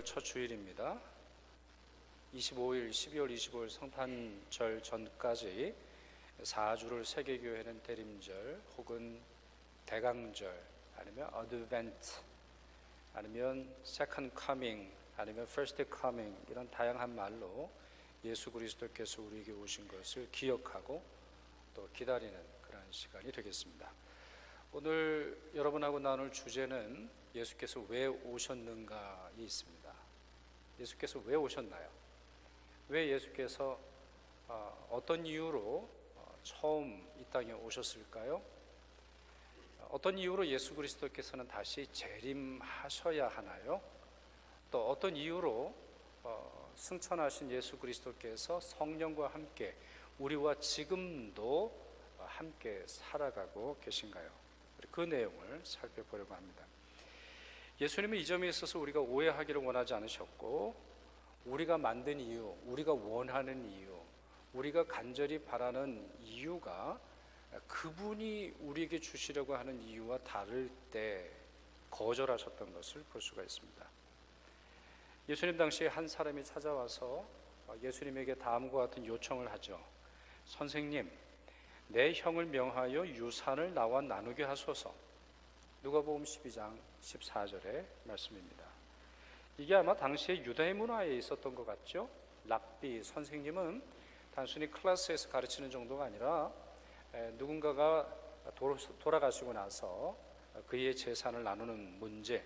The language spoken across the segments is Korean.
오늘 첫 주일입니다. 12월 25일 성탄절 전까지 4주를 세계교회는 대림절 혹은 대강절 아니면 어드벤트 아니면 세컨드 커밍 아니면 퍼스트 커밍 이런 다양한 말로 예수 그리스도께서 우리에게 오신 것을 기억하고 또 기다리는 그런 시간이 되겠습니다. 오늘 여러분하고 나눌 주제는 예수께서 왜 오셨는가에 있습니다. 예수께서 왜 오셨나요? 왜 예수께서 어떤 이유로 처음 이 땅에 오셨을까요? 어떤 이유로 예수 그리스도께서는 다시 재림하셔야 하나요? 또 어떤 이유로 승천하신 예수 그리스도께서 성령과 함께 우리와 지금도 함께 살아가고 계신가요? 그 내용을 살펴보려고 합니다. 예수님은 이 점에 있어서 우리가 오해하기를 원하지 않으셨고, 우리가 만든 이유, 우리가 원하는 이유, 우리가 간절히 바라는 이유가 그분이 우리에게 주시려고 하는 이유와 다를 때 거절하셨던 것을 볼 수가 있습니다. 예수님 당시에 한 사람이 찾아와서 예수님에게 다음과 같은 요청을 하죠. 선생님, 내 형을 명하여 유산을 나와 나누게 하소서. 누가복음 12장 14절의 말씀입니다. 이게 아마 당시의 유다의 문화에 있었던 것 같죠? 랍비, 선생님은 단순히 클래스에서 가르치는 정도가 아니라 누군가가 돌아가시고 나서 그의 재산을 나누는 문제,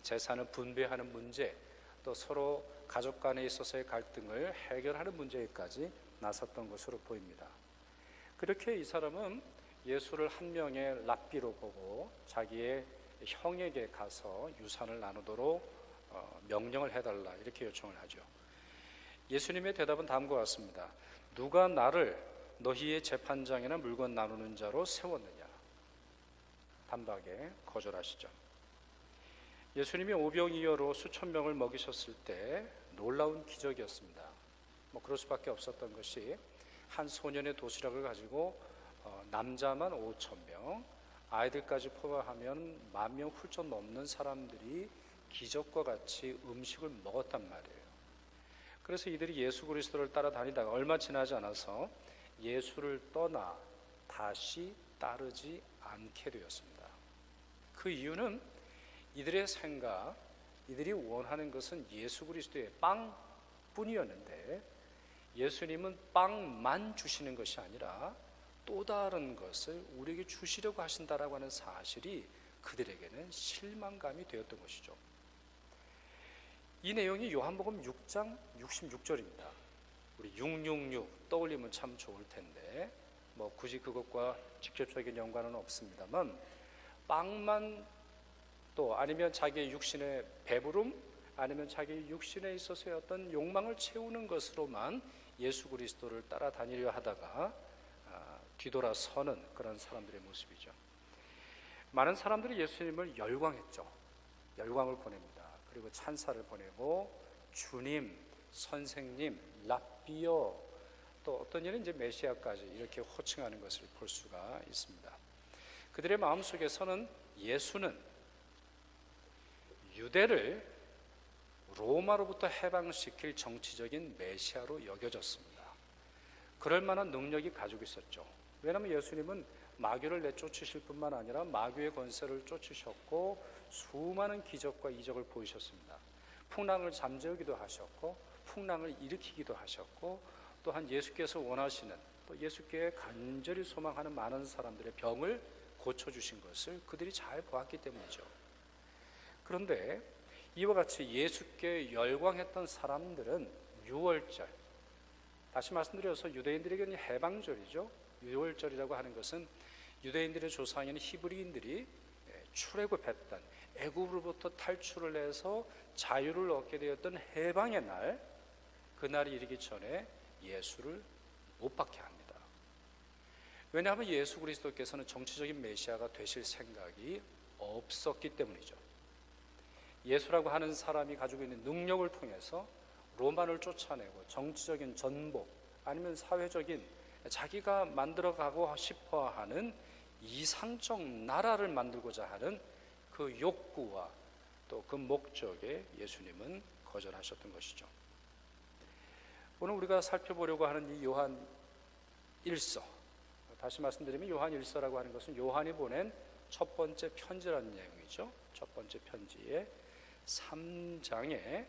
재산을 분배하는 문제, 또 서로 가족 간에 있어서의 갈등을 해결하는 문제까지 나섰던 것으로 보입니다. 그렇게 이 사람은 예수를 한 명의 랍비로 보고 자기의 형에게 가서 유산을 나누도록 명령을 해달라 이렇게 요청을 하죠. 예수님의 대답은 다음과 같습니다. 누가 나를 너희의 재판장이나 물건 나누는 자로 세웠느냐? 단박에 거절하시죠. 예수님이 오병이어로 수천 명을 먹이셨을 때 놀라운 기적이었습니다. 그럴 수밖에 없었던 것이 한 소년의 도시락을 가지고 남자만 5,000명, 아이들까지 포함하면 10,000명 훌쩍 넘는 사람들이 기적과 같이 음식을 먹었단 말이에요. 그래서 이들이 예수 그리스도를 따라다니다가 얼마 지나지 않아서 예수를 떠나 다시 따르지 않게 되었습니다. 그 이유는 이들의 생각, 이들이 원하는 것은 예수 그리스도의 빵뿐이었는데 예수님은 빵만 주시는 것이 아니라 또 다른 것을 우리에게 주시려고 하신다라고 하는 사실이 그들에게는 실망감이 되었던 것이죠. 이 내용이 요한복음 6장 66절입니다. 우리 666 떠올리면 참 좋을 텐데 굳이 그것과 직접적인 연관은 없습니다만 빵만 또 아니면 자기의 육신의 배부름 아니면 자기 육신에 있어서의 어떤 욕망을 채우는 것으로만 예수 그리스도를 따라다니려 하다가 뒤돌아서는 그런 사람들의 모습이죠. 많은 사람들이 예수님을 열광했죠. 열광을 보냅니다. 그리고 찬사를 보내고 주님, 선생님, 랍비요, 또 어떤 일은 이제 메시아까지 이렇게 호칭하는 것을 볼 수가 있습니다. 그들의 마음속에서는 예수는 유대를 로마로부터 해방시킬 정치적인 메시아로 여겨졌습니다. 그럴 만한 능력이 가지고 있었죠. 왜냐하면 예수님은 마귀를 내쫓으실 뿐만 아니라 마귀의 권세를 쫓으셨고 수많은 기적과 이적을 보이셨습니다. 풍랑을 잠재우기도 하셨고 풍랑을 일으키기도 하셨고 또한 예수께서 원하시는 또 예수께 간절히 소망하는 많은 사람들의 병을 고쳐주신 것을 그들이 잘 보았기 때문이죠. 그런데 이와 같이 예수께 열광했던 사람들은 유월절, 다시 말씀드려서 유대인들에게는 해방절이죠. 유월절이라고 하는 것은 유대인들의 조상인 히브리인들이 출애굽했던 애굽으로부터 탈출을 해서 자유를 얻게 되었던 해방의 날, 그날이 이르기 전에 예수를 못 받게 합니다. 왜냐하면 예수 그리스도께서는 정치적인 메시아가 되실 생각이 없었기 때문이죠. 예수라고 하는 사람이 가지고 있는 능력을 통해서 로마를 쫓아내고 정치적인 전복 아니면 사회적인 자기가 만들어가고 싶어하는 이상적 나라를 만들고자 하는 그 욕구와 또 그 목적에 예수님은 거절하셨던 것이죠. 오늘 우리가 살펴보려고 하는 이 요한 1서, 다시 말씀드리면 요한 1서라고 하는 것은 요한이 보낸 첫 번째 편지라는 내용이죠. 첫 번째 편지의 3장에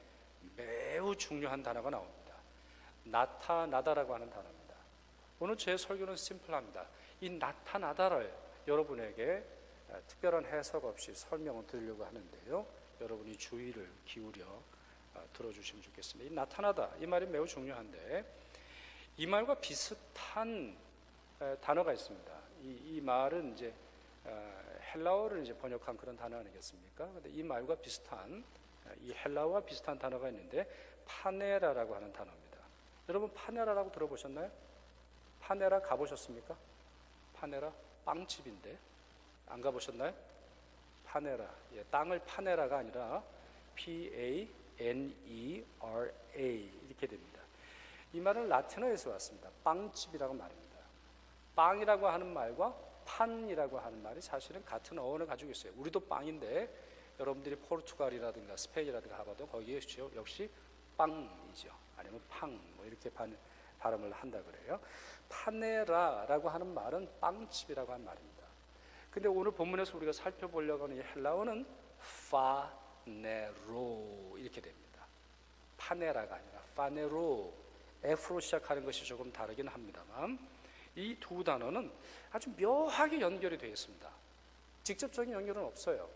매우 중요한 단어가 나옵니다. 나타나다라고 하는 단어입니다. 오늘 제 설교는 심플합니다. 이 나타나다를 여러분에게 특별한 해석 없이 설명을 드리려고 하는데요, 여러분이 주의를 기울여 들어주시면 좋겠습니다. 이 나타나다, 이 말이 매우 중요한데, 이 말과 비슷한 단어가 있습니다. 이 말은 이제 헬라어를 이제 번역한 그런 단어 아니겠습니까? 근데 이 말과 비슷한, 이 헬라어와 비슷한 단어가 있는데 파네라라고 하는 단어입니다. 여러분 파네라라고 들어보셨나요? 파네라 가보셨습니까? 파네라 빵집인데 안 가보셨나요? 파네라, 예, 땅을 파네라가 아니라 P-A-N-E-R-A 이렇게 됩니다. 이 말은 라틴어에서 왔습니다. 빵집이라고 말입니다. 빵이라고 하는 말과 판이라고 하는 말이 사실은 같은 어원을 가지고 있어요. 우리도 빵인데 여러분들이 포르투갈이라든가 스페인이라든가 가봐도 거기에 역시 빵이죠. 아니면 팡 뭐 이렇게 발음을 한다 그래요. 파네라라고 하는 말은 빵집이라고 하는 말입니다. 근데 오늘 본문에서 우리가 살펴보려고 하는 이 헬라어는 파네로 이렇게 됩니다. 파네라가 아니라 파네로, F로 시작하는 것이 조금 다르긴 합니다만 이 두 단어는 아주 묘하게 연결이 되어 있습니다. 직접적인 연결은 없어요.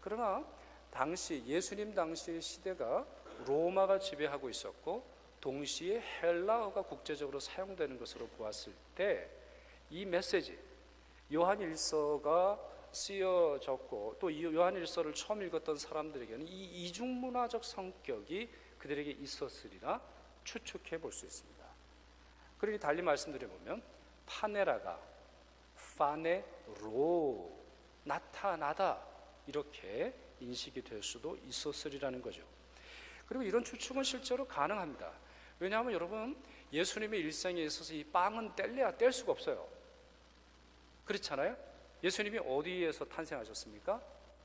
그러나 당시 예수님 당시의 시대가 로마가 지배하고 있었고 동시에 헬라어가 국제적으로 사용되는 것으로 보았을 때 이 메시지, 요한 1서가 쓰여졌고 또 이 요한 1서를 처음 읽었던 사람들에게는 이 이중문화적 성격이 그들에게 있었으리라 추측해 볼 수 있습니다. 그러니 달리 말씀드려보면 파네라가 파네로, 나타나다, 이렇게 인식이 될 수도 있었으리라는 거죠. 그리고 이런 추측은 실제로 가능합니다. 왜냐하면 여러분, 예수님의 일생에 있어서 이 빵은 뗄래야 뗄 수가 없어요. 그렇잖아요? 예수님이 어디에서 탄생하셨습니까?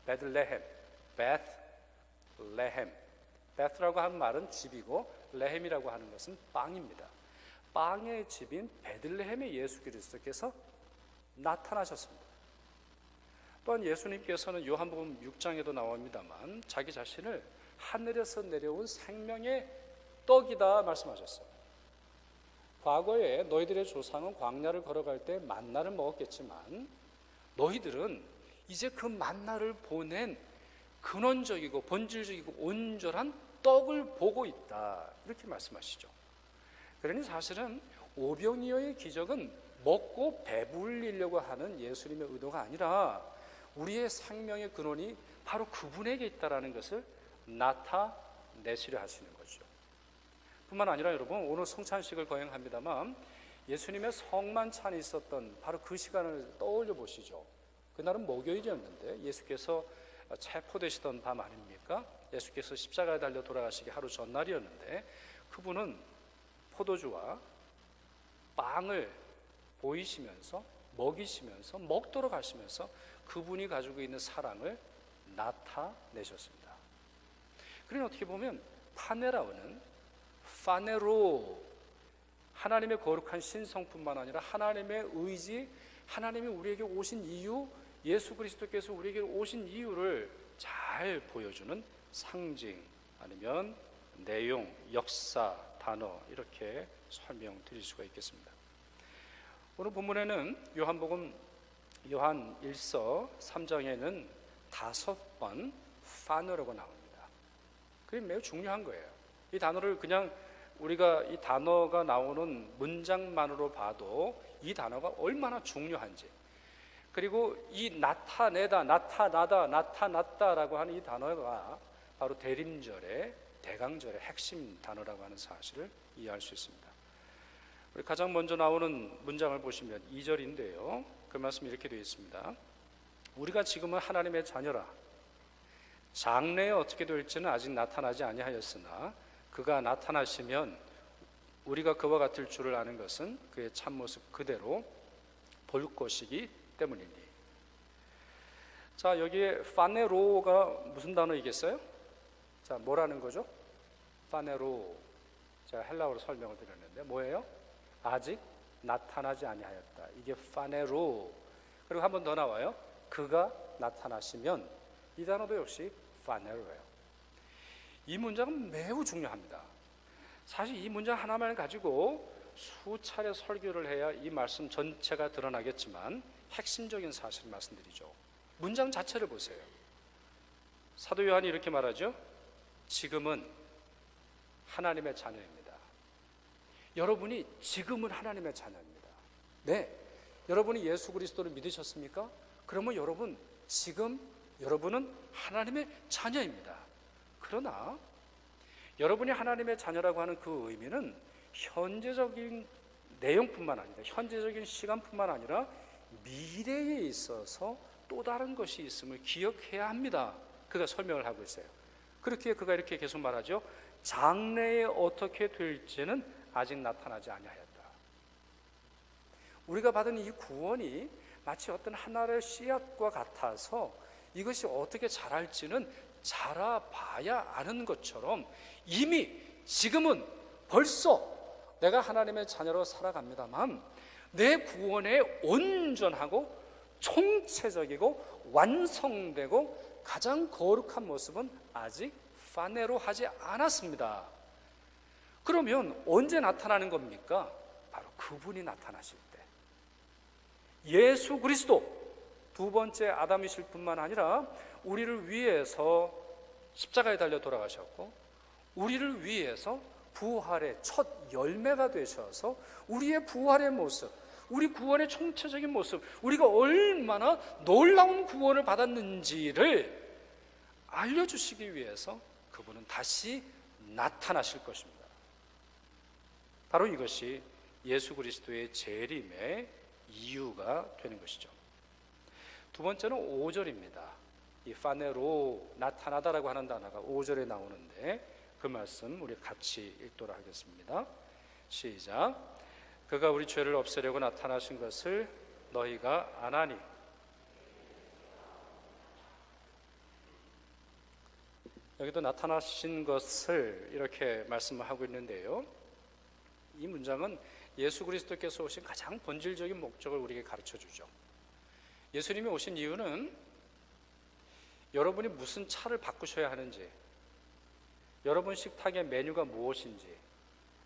베들레헴, 베틀레헴. 베트라고 하는 말은 집이고 레헴이라고 하는 것은 빵입니다. 빵의 집인 베들레헴의 예수 그리스도께서 나타나셨습니다. 또한 예수님께서는 요한복음 6장에도 나옵니다만 자기 자신을 하늘에서 내려온 생명의 떡이다 말씀하셨어요. 과거에 너희들의 조상은 광야를 걸어갈 때 만나를 먹었겠지만 너희들은 이제 그 만나를 보낸 근원적이고 본질적이고 온전한 떡을 보고 있다, 이렇게 말씀하시죠. 그러니 사실은 오병이어의 기적은 먹고 배불리려고 하는 예수님의 의도가 아니라 우리의 생명의 근원이 바로 그분에게 있다는 것을 나타내시려 하시는 거죠. 뿐만 아니라 여러분, 오늘 성찬식을 거행합니다만 예수님의 성만찬이 있었던 바로 그 시간을 떠올려 보시죠. 그날은 목요일이었는데 예수께서 체포되시던 밤 아닙니까? 예수께서 십자가에 달려 돌아가시기 하루 전날이었는데 그분은 포도주와 빵을 보이시면서 먹이시면서 먹도록 하시면서 그분이 가지고 있는 사랑을 나타내셨습니다. 그러니 어떻게 보면 파네라오는 파네로, 하나님의 거룩한 신성뿐만 아니라 하나님의 의지, 하나님이 우리에게 오신 이유, 예수 그리스도께서 우리에게 오신 이유를 잘 보여주는 상징 아니면 내용, 역사, 단어, 이렇게 설명드릴 수가 있겠습니다. 오늘 본문에는 요한 1서 3장에는 5번 파너라고 나옵니다. 그게 매우 중요한 거예요. 이 단어를 그냥 우리가 이 단어가 나오는 문장만으로 봐도 이 단어가 얼마나 중요한지, 그리고 이 나타내다, 나타나다, 나타났다라고 하는 이 단어가 바로 대림절의, 대강절의 핵심 단어라고 하는 사실을 이해할 수 있습니다. 우리 가장 먼저 나오는 문장을 보시면 2절인데요. 그 말씀이 이렇게 되어 있습니다. 우리가 지금은 하나님의 자녀라. 장래에 어떻게 될지는 아직 나타나지 아니하였으나 그가 나타나시면 우리가 그와 같을 줄을 아는 것은 그의 참모습 그대로 볼 것이기 때문이니. 자, 여기에 파네로가 무슨 단어이겠어요? 자, 뭐라는 거죠? 파네로. 제가 헬라어로 설명을 드렸는데 뭐예요? 아직 나타나지 아니하였다. 이게 파네로. 그리고 한 번 더 나와요. 그가 나타나시면, 이 단어도 역시 파네로예요. 이 문장은 매우 중요합니다. 사실 이 문장 하나만 가지고 수차례 설교를 해야 이 말씀 전체가 드러나겠지만 핵심적인 사실을 말씀드리죠. 문장 자체를 보세요. 사도 요한이 이렇게 말하죠. 지금은 하나님의 자녀입니다. 여러분이 지금은 하나님의 자녀입니다. 네, 여러분이 예수 그리스도를 믿으셨습니까? 그러면 여러분은 하나님의 자녀입니다. 그러나 여러분이 하나님의 자녀라고 하는 그 의미는 현재적인 내용뿐만 아니라, 현재적인 시간뿐만 아니라 미래에 있어서 또 다른 것이 있음을 기억해야 합니다. 그가 설명을 하고 있어요. 그렇게 그가 이렇게 계속 말하죠. 장래에 어떻게 될지는 아직 나타나지 아니하였다. 우리가 받은 이 구원이 마치 어떤 하나의 씨앗과 같아서 이것이 어떻게 자랄지는 자라봐야 아는 것처럼 이미 지금은 벌써 내가 하나님의 자녀로 살아갑니다만 내 구원의 온전하고 총체적이고 완성되고 가장 거룩한 모습은 아직 파네로 하지 않았습니다. 그러면 언제 나타나는 겁니까? 바로 그분이 나타나실 때. 예수 그리스도 두 번째 아담이실 뿐만 아니라 우리를 위해서 십자가에 달려 돌아가셨고 우리를 위해서 부활의 첫 열매가 되셔서 우리의 부활의 모습, 우리 구원의 총체적인 모습, 우리가 얼마나 놀라운 구원을 받았는지를 알려주시기 위해서 그분은 다시 나타나실 것입니다. 바로 이것이 예수 그리스도의 재림의 이유가 되는 것이죠. 두 번째는 5절입니다. 이 파네로, 나타나다라고 하는 단어가 5절에 나오는데 그 말씀 우리 같이 읽도록 하겠습니다. 시작. 그가 우리 죄를 없애려고 나타나신 것을 너희가 아나니. 여기도 나타나신 것을 이렇게 말씀을 하고 있는데요. 이 문장은 예수 그리스도께서 오신 가장 본질적인 목적을 우리에게 가르쳐 주죠. 예수님이 오신 이유는 여러분이 무슨 차를 바꾸셔야 하는지, 여러분 식탁의 메뉴가 무엇인지,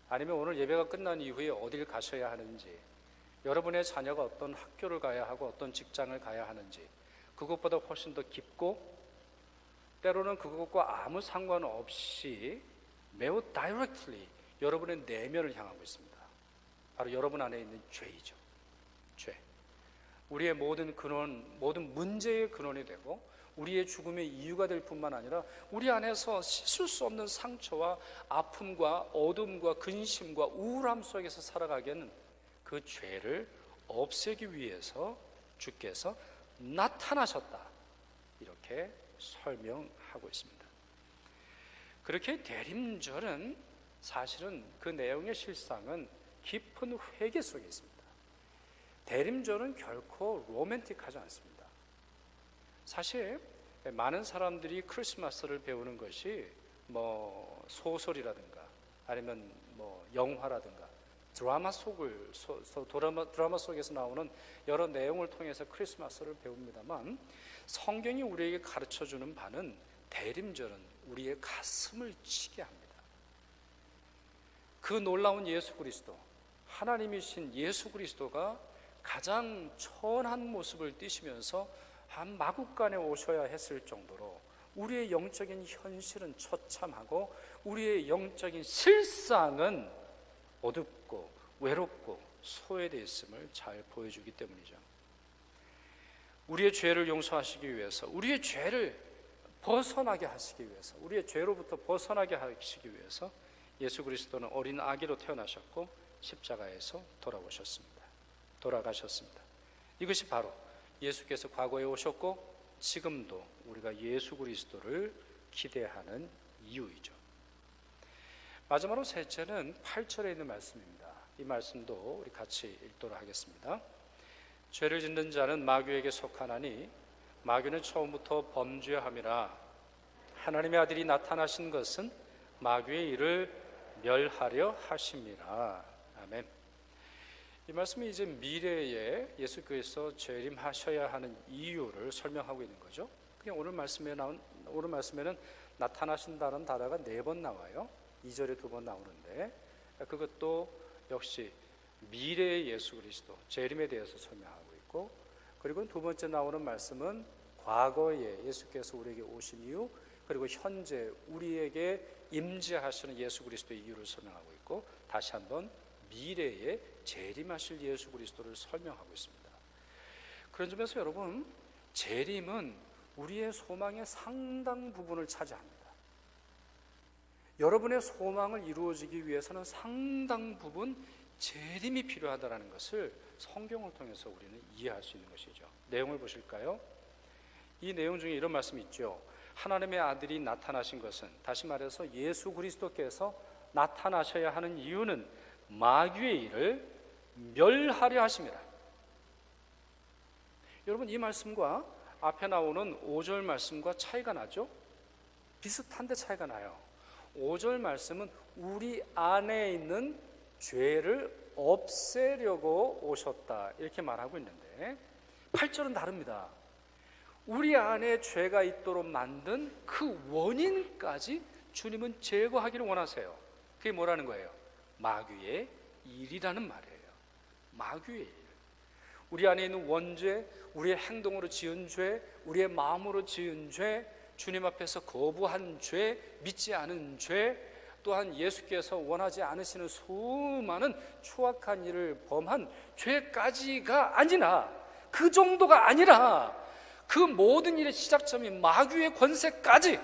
아니면 오늘 예배가 끝난 이후에 어딜 가셔야 하는지, 여러분의 자녀가 어떤 학교를 가야 하고 어떤 직장을 가야 하는지, 그것보다 훨씬 더 깊고 때로는 그것과 아무 상관없이 매우 directly 여러분의 내면을 향하고 있습니다. 바로 여러분 안에 있는 죄이죠. 죄. 우리의 모든 근원, 모든 문제의 근원이 되고 우리의 죽음의 이유가 될 뿐만 아니라 우리 안에서 씻을 수 없는 상처와 아픔과 어둠과 근심과 우울함 속에서 살아가기에는 그 죄를 없애기 위해서 주께서 나타나셨다. 이렇게 설명하고 있습니다. 그렇게 대림절은 사실은 그 내용의 실상은 깊은 회개 속에 있습니다. 대림절은 결코 로맨틱하지 않습니다. 사실 많은 사람들이 크리스마스를 배우는 것이 뭐 소설이라든가 아니면 뭐 영화라든가 드라마 속에서 나오는 여러 내용을 통해서 크리스마스를 배웁니다만 성경이 우리에게 가르쳐주는 바는 대림절은 우리의 가슴을 치게 합니다. 그 놀라운 예수 그리스도, 하나님이신 예수 그리스도가 가장 천한 모습을 띠시면서 한 마국간에 오셔야 했을 정도로 우리의 영적인 현실은 처참하고 우리의 영적인 실상은 어둡고 외롭고 소외되어 있음을 잘 보여주기 때문이죠. 우리의 죄를 용서하시기 위해서, 우리의 죄를 벗어나게 하시기 위해서, 우리의 죄로부터 벗어나게 하시기 위해서 예수 그리스도는 어린 아기로 태어나셨고 십자가에서 돌아가셨습니다. 이것이 바로 예수께서 과거에 오셨고 지금도 우리가 예수 그리스도를 기대하는 이유이죠. 마지막으로 셋째는 8절에 있는 말씀입니다. 이 말씀도 우리 같이 읽도록 하겠습니다. 죄를 짓는 자는 마귀에게 속하나니 마귀는 처음부터 범죄함이라 하나님의 아들이 나타나신 것은 마귀의 일을 멸하려 하심이라. 아멘. 이 말씀이 이제 미래에 예수께서 재림하셔야 하는 이유를 설명하고 있는 거죠. 그냥 오늘 말씀에는 나타나신다는 단어가 4번 나와요. 2절에 2번 나오는데 그것도 역시 미래의 예수 그리스도 재림에 대해서 설명하고 있고, 그리고 두 번째 나오는 말씀은 과거에 예수께서 우리에게 오신 이유, 그리고 현재 우리에게 임재하시는 예수 그리스도의 이유를 설명하고 있고, 다시 한번 미래에 재림하실 예수 그리스도를 설명하고 있습니다. 그런 점에서 여러분, 재림은 우리의 소망의 상당 부분을 차지합니다. 여러분의 소망을 이루어지기 위해서는 상당 부분 재림이 필요하다는 것을 성경을 통해서 우리는 이해할 수 있는 것이죠. 내용을 보실까요? 이 내용 중에 이런 말씀이 있죠. 하나님의 아들이 나타나신 것은, 다시 말해서 예수 그리스도께서 나타나셔야 하는 이유는 마귀의 일을 멸하려 하심이라. 여러분, 이 말씀과 앞에 나오는 5절 말씀과 차이가 나죠? 비슷한데 차이가 나요. 5절 말씀은 우리 안에 있는 죄를 없애려고 오셨다, 이렇게 말하고 있는데 8절은 다릅니다. 우리 안에 죄가 있도록 만든 그 원인까지 주님은 제거하기를 원하세요. 그게 뭐라는 거예요? 마귀의 일이라는 말이에요. 마귀의 일. 우리 안에 있는 원죄, 우리의 행동으로 지은 죄, 우리의 마음으로 지은 죄, 주님 앞에서 거부한 죄, 믿지 않은 죄, 또한 예수께서 원하지 않으시는 수많은 추악한 일을 범한 죄까지가 아니라, 그 정도가 아니라 그 모든 일의 시작점인 마귀의 권세까지,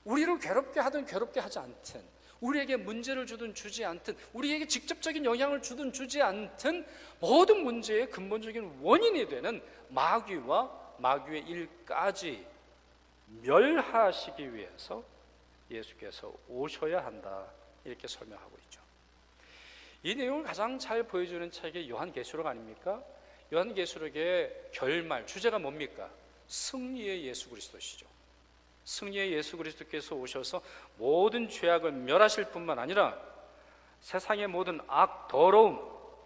우리를 괴롭게 하든 괴롭게 하지 않든, 우리에게 문제를 주든 주지 않든, 우리에게 직접적인 영향을 주든 주지 않든, 모든 문제의 근본적인 원인이 되는 마귀와 마귀의 일까지 멸하시기 위해서 예수께서 오셔야 한다, 이렇게 설명하고 있죠. 이 내용을 가장 잘 보여주는 책이 요한계시록 아닙니까? 요한계시록의 결말, 주제가 뭡니까? 승리의 예수 그리스도시죠. 승리의 예수 그리스도께서 오셔서 모든 죄악을 멸하실 뿐만 아니라 세상의 모든 악, 더러움,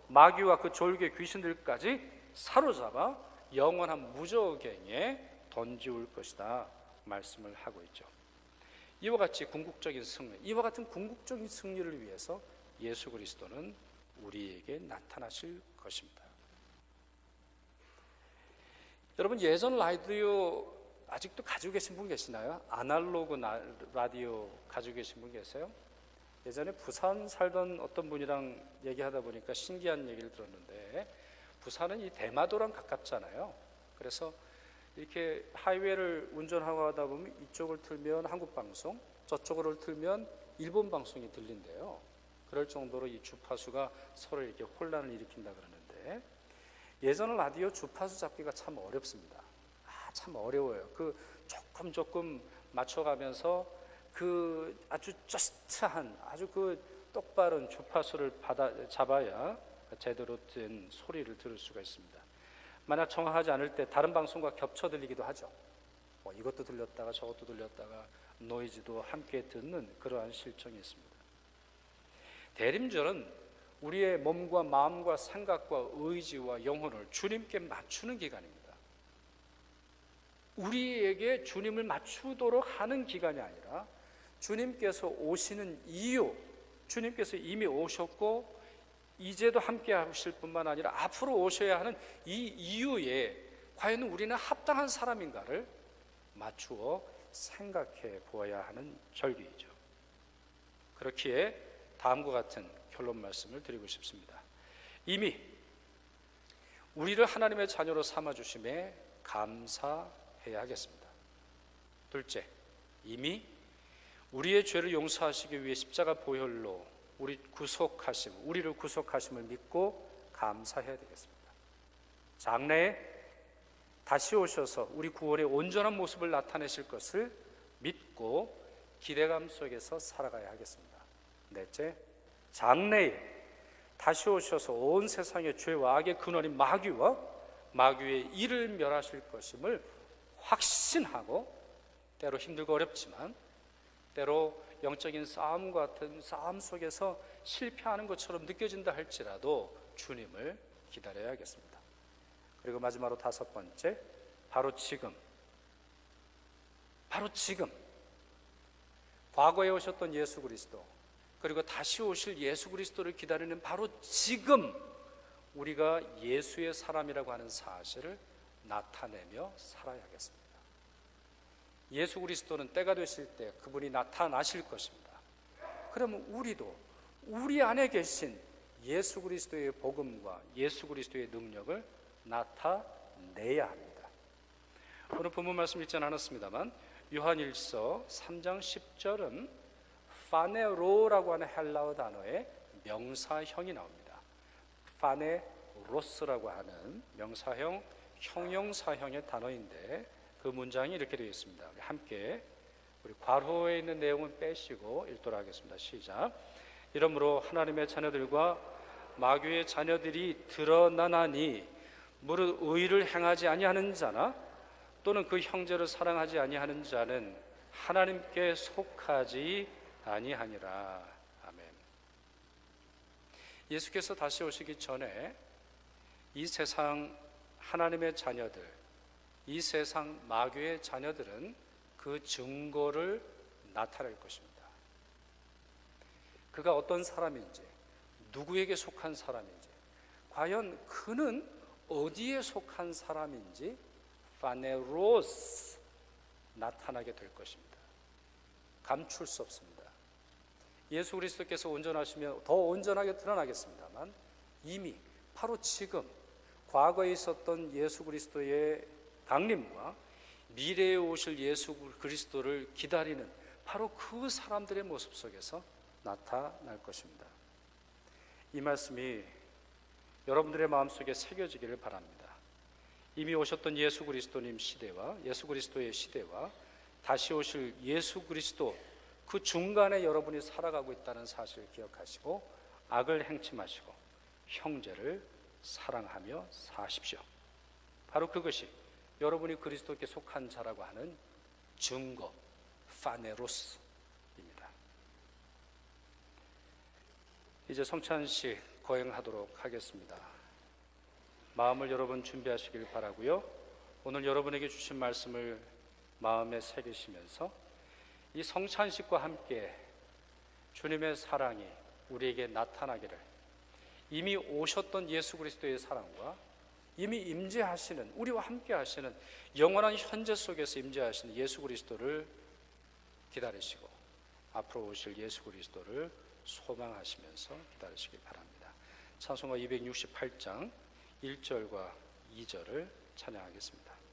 마귀와 그 졸개 귀신들까지 사로잡아 영원한 무저갱에 던지올 것이다 말씀을 하고 있죠. 이와 같이 궁극적인 승리, 이와 같은 궁극적인 승리를 위해서 예수 그리스도는 우리에게 나타나실 것입니다. 여러분, 예전 라디오 아직도 가지고 계신 분 계시나요? 아날로그 라디오 가지고 계신 분 계세요? 예전에 부산 살던 어떤 분이랑 얘기하다 보니까 신기한 얘기를 들었는데, 부산은 이 대마도랑 가깝잖아요. 그래서 이렇게 하이웨이를 운전하고 하다 보면 이쪽을 틀면 한국 방송, 저쪽을 틀면 일본 방송이 들린대요. 그럴 정도로 이 주파수가 서로 이렇게 혼란을 일으킨다 그러는데, 예전 라디오 주파수 잡기가 참 어렵습니다. 참 어려워요. 그 조금 맞춰가면서 그 아주 저스트한, 아주 그 똑바른 주파수를 잡아야 제대로 된 소리를 들을 수가 있습니다. 만약 정확하지 않을 때 다른 방송과 겹쳐 들리기도 하죠. 이것도 들렸다가 저것도 들렸다가 노이즈도 함께 듣는 그러한 실정이 있습니다. 대림절은 우리의 몸과 마음과 생각과 의지와 영혼을 주님께 맞추는 기간입니다. 우리에게 주님을 맞추도록 하는 기간이 아니라, 주님께서 오시는 이유, 주님께서 이미 오셨고 이제도 함께 하실 뿐만 아니라 앞으로 오셔야 하는 이 이유에 과연 우리는 합당한 사람인가를 맞추어 생각해 보아야 하는 절기이죠. 그렇기에 다음과 같은 결론 말씀을 드리고 싶습니다. 이미 우리를 하나님의 자녀로 삼아주심에 감사해야 하겠습니다. 둘째, 이미 우리의 죄를 용서하시기 위해 십자가 보혈로 우리를 구속하심을 믿고 감사해야 되겠습니다. 장래에 다시 오셔서 우리 구원의 온전한 모습을 나타내실 것을 믿고 기대감 속에서 살아가야 하겠습니다. 넷째, 장래에 다시 오셔서 온 세상의 죄와 악의 근원인 마귀와 마귀의 일을 멸하실 것임을 확신하고, 때로 힘들고 어렵지만, 때로 영적인 싸움 같은 싸움 속에서 실패하는 것처럼 느껴진다 할지라도 주님을 기다려야겠습니다. 그리고 마지막으로 5번째, 바로 지금 과거에 오셨던 예수 그리스도, 그리고 다시 오실 예수 그리스도를 기다리는 바로 지금 우리가 예수의 사람이라고 하는 사실을 나타내며 살아야겠습니다. 예수 그리스도는 때가 되실 때 그분이 나타나실 것입니다. 그러면 우리도 우리 안에 계신 예수 그리스도의 복음과 예수 그리스도의 능력을 나타내야 합니다. 오늘 본문 말씀 읽지 않았습니다만 요한일서 3장 10절은 파네로라고 하는 헬라어 단어의 명사형이 나옵니다. 파네로스라고 하는 명사형, 형용사형의 단어인데 그 문장이 이렇게 되어 있습니다. 함께 우리 괄호에 있는 내용은 빼시고 읽도록 하겠습니다. 시작. 이러므로 하나님의 자녀들과 마귀의 자녀들이 드러나나니 무릇 의를 행하지 아니하는 자나 또는 그 형제를 사랑하지 아니하는 자는 하나님께 속하지 아니하니라. 아멘. 예수께서 다시 오시기 전에 이 세상 하나님의 자녀들, 이 세상 마귀의 자녀들은 그 증거를 나타낼 것입니다. 그가 어떤 사람인지, 누구에게 속한 사람인지, 과연 그는 어디에 속한 사람인지 파네로스 나타나게 될 것입니다. 감출 수 없습니다. 예수 그리스도께서 온전하시면 더 온전하게 드러나겠습니다만 이미 바로 지금 과거에 있었던 예수 그리스도의 강림과 미래에 오실 예수 그리스도를 기다리는 바로 그 사람들의 모습 속에서 나타날 것입니다. 이 말씀이 여러분들의 마음속에 새겨지기를 바랍니다. 이미 오셨던 예수 그리스도님 시대와 예수 그리스도의 시대와 다시 오실 예수 그리스도 그 중간에 여러분이 살아가고 있다는 사실을 기억하시고 악을 행치 마시고 형제를 사랑하며 사십시오. 바로 그것이 여러분이 그리스도께 속한 자라고 하는 증거, 파네로스입니다. 이제 성찬식 거행하도록 하겠습니다. 마음을 여러분 준비하시길 바라고요. 오늘 여러분에게 주신 말씀을 마음에 새기시면서 이 성찬식과 함께 주님의 사랑이 우리에게 나타나기를, 이미 오셨던 예수 그리스도의 사랑과 이미 임재하시는, 우리와 함께 하시는 영원한 현재 속에서 임재하시는 예수 그리스도를 기다리시고 앞으로 오실 예수 그리스도를 소망하시면서 기다리시길 바랍니다. 찬송가 268장 1절과 2절을 찬양하겠습니다.